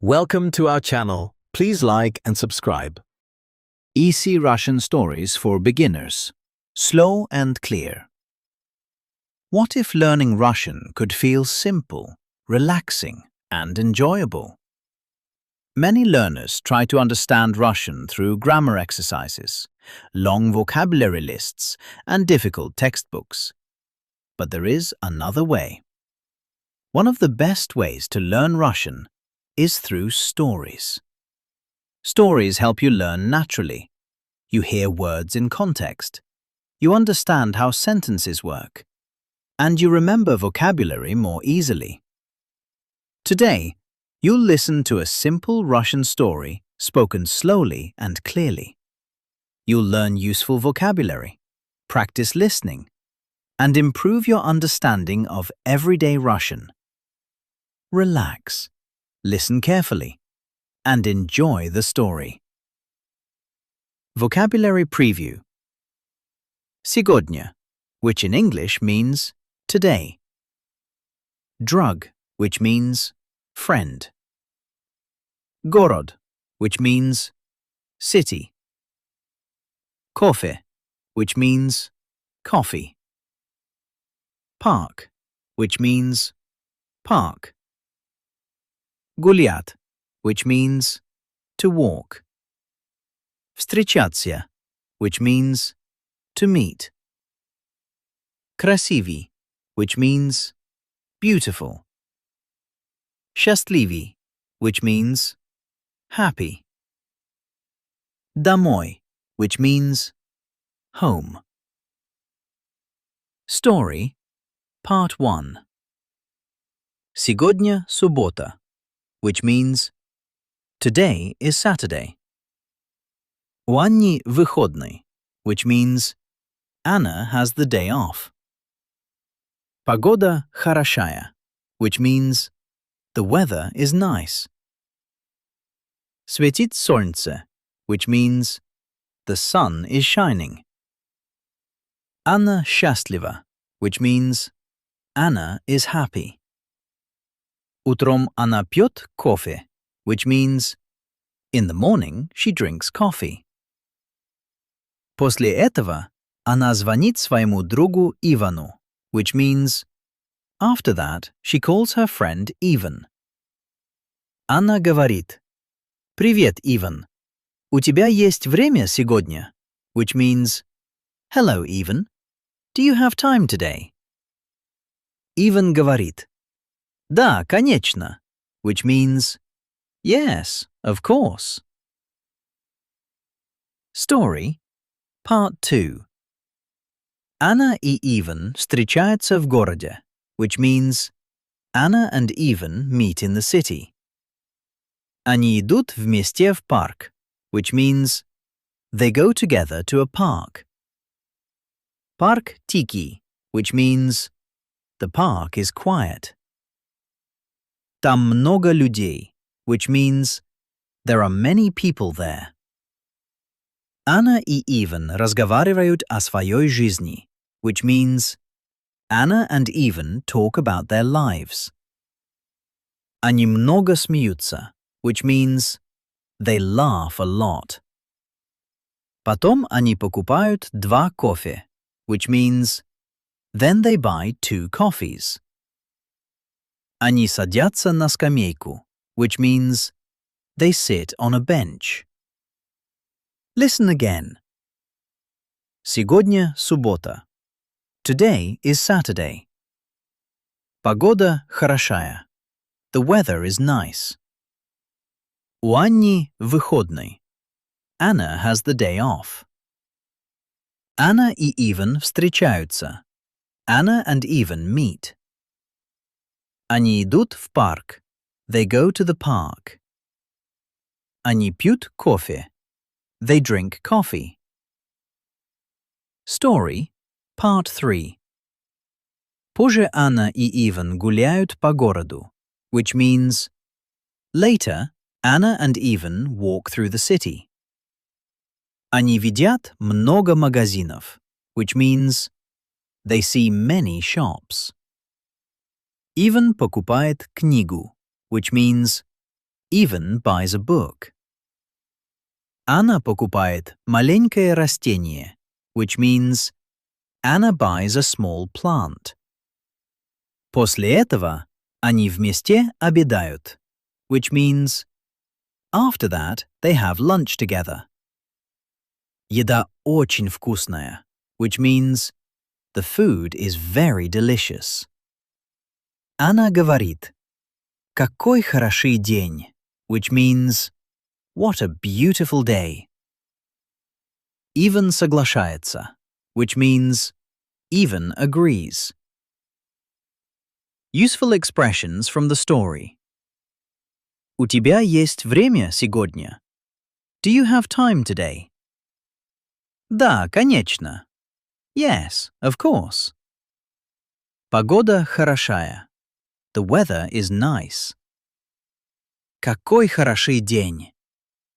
Welcome to our channel. Please like and subscribe. Easy Russian stories for beginners. Slow and clear. What if learning Russian could feel simple, relaxing, and enjoyable? Many learners try to understand Russian through grammar exercises, long vocabulary lists, and difficult textbooks. But there is another way. One of the best ways to learn Russian is through stories. Stories help you learn naturally. You hear words in context. You understand how sentences work. And you remember vocabulary more easily. Today, you'll listen to a simple Russian story spoken slowly and clearly. You'll learn useful vocabulary, practice listening, and improve your understanding of everyday Russian. Relax, listen carefully, and enjoy the story. Vocabulary preview. Сегодня, which in English means today. Drug, which means friend. Город, which means city. Кофе, which means coffee. Park, which means park. Гулять, which means to walk. Встречаться, which means to meet. Красивый, which means beautiful. Счастливый, which means happy. Домой, which means home. Story, Part 1. Сегодня суббота, which means today is Saturday. У Анни выходной, which means Anna has the day off. Погода хорошая, which means the weather is nice. Светит солнце, which means the sun is shining. Anna счастлива, which means Anna is happy. Утром она пьет кофе, which means in the morning she drinks coffee. После этого она звонит своему другу Ивану, which means after that she calls her friend Ivan. Она говорит: «Привет, Иван. У тебя есть время сегодня?» which means hello, Ivan. Do you have time today? Ivan говорит: «Да, конечно», which means yes, of course. Story, Part 2. Anna и Ivan встречаются в городе, which means Anna and Ivan meet in the city. Они идут вместе в парк, which means they go together to a park. Парк тихий, which means the park is quiet. Там много людей, which means there are many people there. Anna и Ivan разговаривают о своей жизни, which means Anna and Ivan talk about their lives. Они много смеются, which means they laugh a lot. Потом они покупают 2 кофе, which means then they buy 2 coffees. Они садятся на скамейку, which means they sit on a bench. Listen again. Сегодня суббота. Today is Saturday. Погода хорошая. The weather is nice. У Анни выходной. Anna has the day off. Anna и Ivan встречаются. Anna and Ivan meet. Они идут в парк. They go to the park. Они пьют кофе. They drink coffee. Story, Part 3. Позже Anna и Ivan гуляют по городу, which means later Anna and Ivan walk through the city. Они видят много магазинов, which means they see many shops. Ivan покупает книгу, which means Ivan buys a book. Anna покупает маленькое растение, which means Anna buys a small plant. После этого они вместе обедают, which means after that they have lunch together. Еда очень вкусная, which means the food is very delicious. Anna говорит, какой хороший день, which means what a beautiful day. Ivan соглашается, which means Ivan agrees. Useful expressions from the story. У тебя есть время сегодня? Do you have time today? Да, конечно. Yes, of course. Погода хорошая. The weather is nice. Какой хороший день.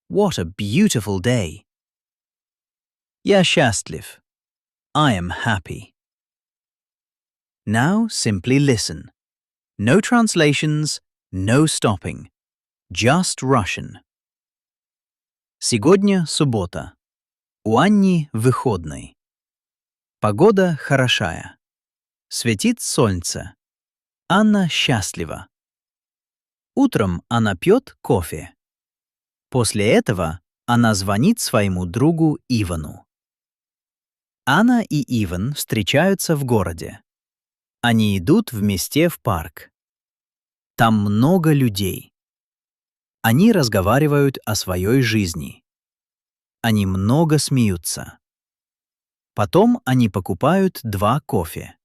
What a beautiful day. Я счастлив. I am happy. Now simply listen. No translations, no stopping. Just Russian. Сегодня суббота. У Анни выходной. Погода хорошая. Светит солнце. Анна счастлива. Утром она пьет кофе. После этого она звонит своему другу Ивану. Анна и Иван встречаются в городе. Они идут вместе в парк. Там много людей. Они разговаривают о своей жизни. Они много смеются. Потом они покупают 2 кофе.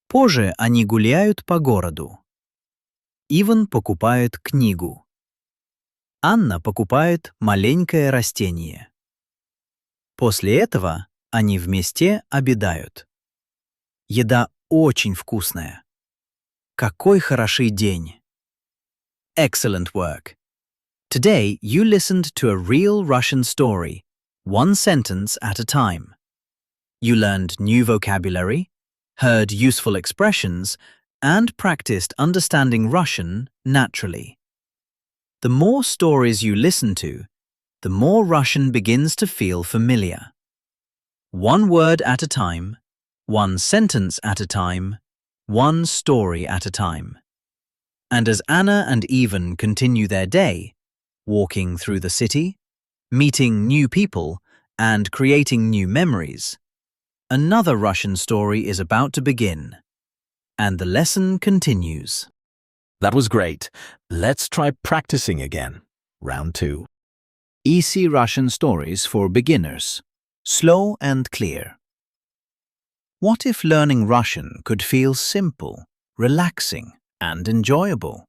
Позже они гуляют по городу. Иван покупает книгу. Анна покупает маленькое растение. После этого они вместе обедают. Еда очень вкусная. Какой хороший день. Excellent work. Today you listened to a real Russian story, one sentence at a time. You learned new vocabulary, heard useful expressions, and practiced understanding Russian naturally. The more stories you listen to, the more Russian begins to feel familiar. One word at a time, one sentence at a time, one story at a time. And as Anna and Ivan continue their day, walking through the city, meeting new people, and creating new memories, another Russian story is about to begin. And the lesson continues. That was great. Let's try practicing again. Round 2. Easy Russian stories for beginners. Slow and clear. What if learning Russian could feel simple, relaxing, and enjoyable?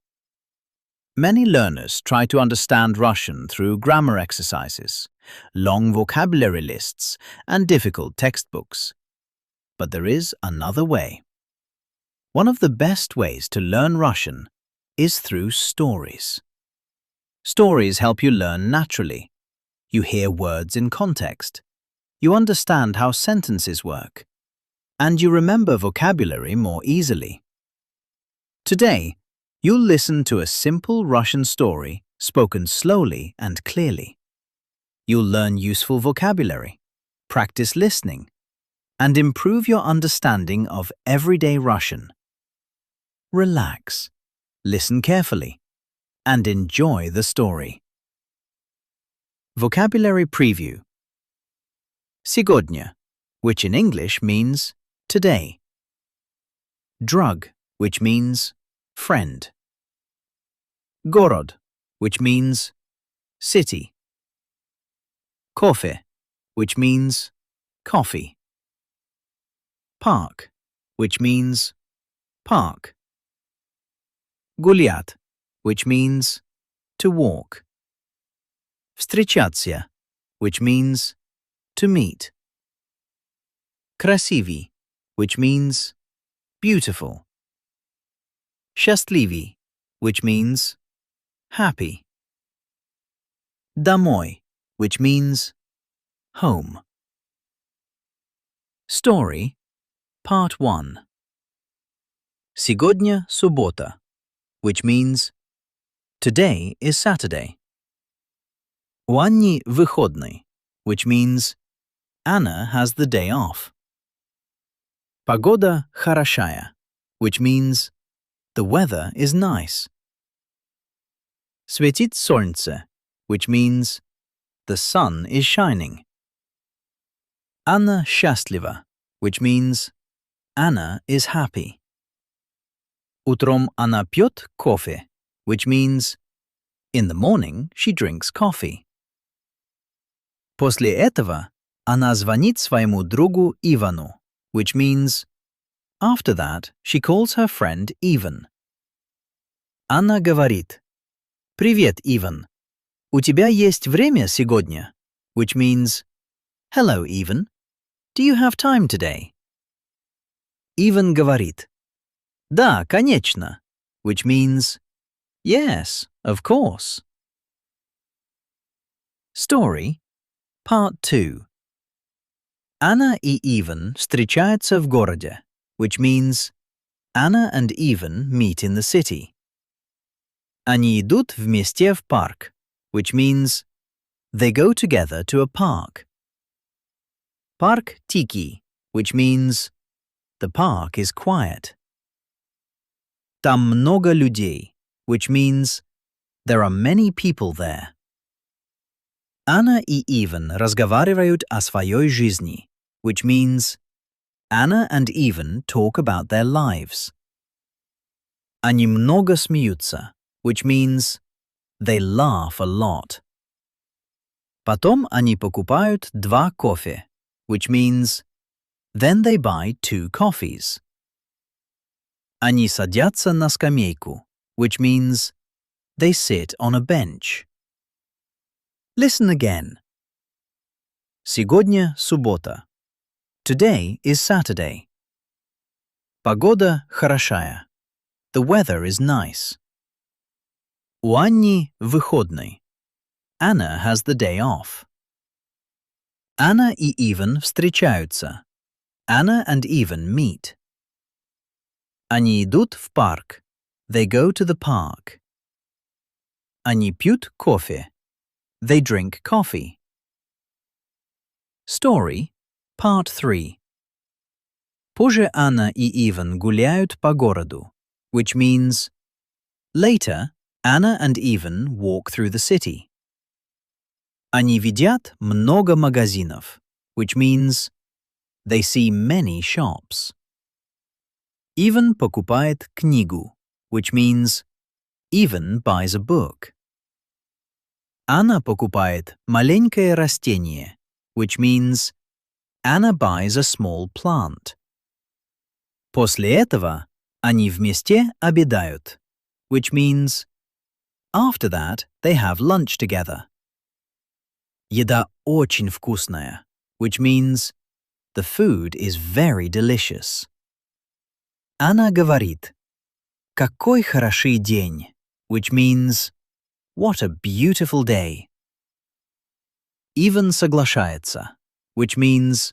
Many learners try to understand Russian through grammar exercises, long vocabulary lists, and difficult textbooks. But there is another way. One of the best ways to learn Russian is through stories. Stories help you learn naturally. You hear words in context. You understand how sentences work. And you remember vocabulary more easily. Today, you'll listen to a simple Russian story spoken slowly and clearly. You'll learn useful vocabulary, practice listening, and improve your understanding of everyday Russian. Relax, listen carefully, and enjoy the story. Vocabulary Preview. Сегодня, which in English means today. Drug, which means friend. Город, which means city. Кофе, which means coffee. Park, which means park. Гулять, which means to walk. Встречаться, which means to meet. Красивый, which means beautiful. Счастливый, which means happy. Домой, which means home. Story, Part 1. Сегодня суббота, which means Today is Saturday. У Анни выходный, which means Anna has the day off. Погода хорошая, which means the weather is nice. Светит солнце, which means the sun is shining. Anna счастлива, which means Anna is happy. Утром она пьет кофе, which means in the morning she drinks coffee. После этого она звонит своему другу Ивану, which means after that she calls her friend Ivan. Анна говорит: «Привет, Иван. У тебя есть время сегодня?» Which means, «Hello, Ivan. Do you have time today?» Иван говорит: «Да, конечно», which means, «Yes, of course». Story, Part 2. Anna и Ivan встречаются в городе, which means Anna and Ivan meet in the city. Они идут вместе в парк, which means they go together to a park. Парк тихий, which means the park is quiet. Там много людей, which means there are many people there. Anna и Ivan разговаривают о своей жизни, which means Anna and Ivan talk about their lives. Они много смеются, which means they laugh a lot. Потом они покупают 2 кофе, which means then they buy 2 coffees. Они садятся на скамейку, which means they sit on a bench. Listen again. Сегодня суббота. Today is Saturday. Погода хорошая. The weather is nice. У Анни выходный. Anna has the day off. Anna и Ivan встречаются. Anna and Ivan meet. Они идут в парк. They go to the park. Они пьют кофе. They drink coffee. Story, Part 3. Позже Anna и Ivan гуляют по городу, which means later Anna and Ivan walk through the city. Они видят много магазинов, which means they see many shops. Ivan покупает книгу, which means Ivan buys a book. Anna покупает маленькое растение, which means Anna buys a small plant. После этого они вместе обедают, which means after that they have lunch together. Еда очень вкусная, which means the food is very delicious. Anna говорит: «Какой хороший день», which means what a beautiful day. Ivan соглашается, which means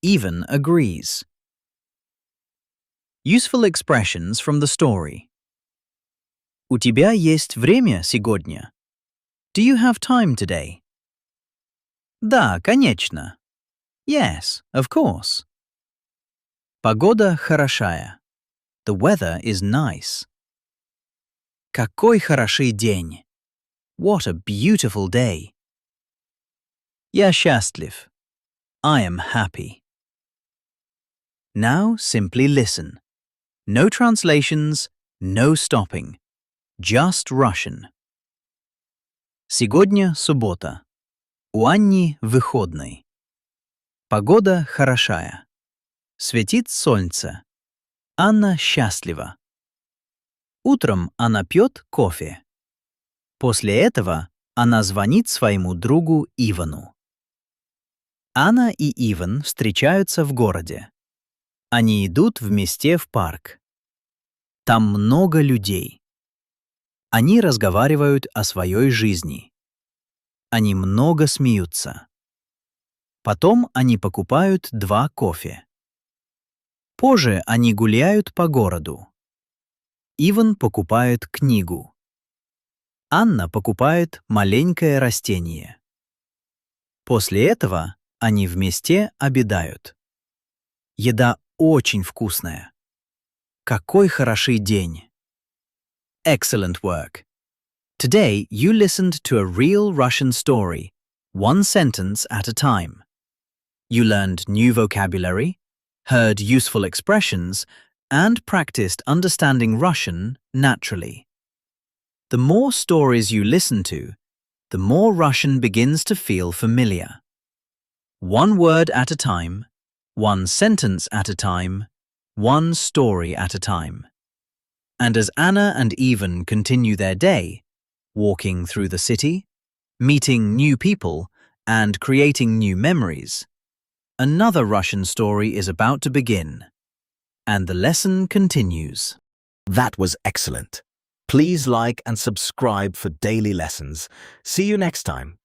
Ivan agrees. Useful expressions from the story. У тебя есть время сегодня? Do you have time today? Да, конечно. Yes, of course. Погода хорошая. The weather is nice. Какой хороший день. What a beautiful day. Я счастлив. I am happy. Now simply listen. No translations, no stopping. Just Russian. Сегодня суббота. У Анни выходный. Погода хорошая. Светит солнце. Анна счастлива. Утром она пьет кофе. После этого она звонит своему другу Ивану. Анна и Иван встречаются в городе. Они идут вместе в парк. Там много людей. Они разговаривают о своей жизни. Они много смеются. Потом они покупают 2 кофе. Позже они гуляют по городу. Иван покупает книгу. Анна покупает маленькое растение. После этого они вместе обедают. Еда очень вкусная. Какой хороший день! Excellent work. Today you listened to a real Russian story, one sentence at a time. You learned new vocabulary, heard useful expressions, and practiced understanding Russian naturally. The more stories you listen to, the more Russian begins to feel familiar. One word at a time, one sentence at a time, one story at a time. And as Anna and Ivan continue their day, walking through the city, meeting new people, and creating new memories, another Russian story is about to begin. And the lesson continues. That was excellent. Please like and subscribe for daily lessons. See you next time.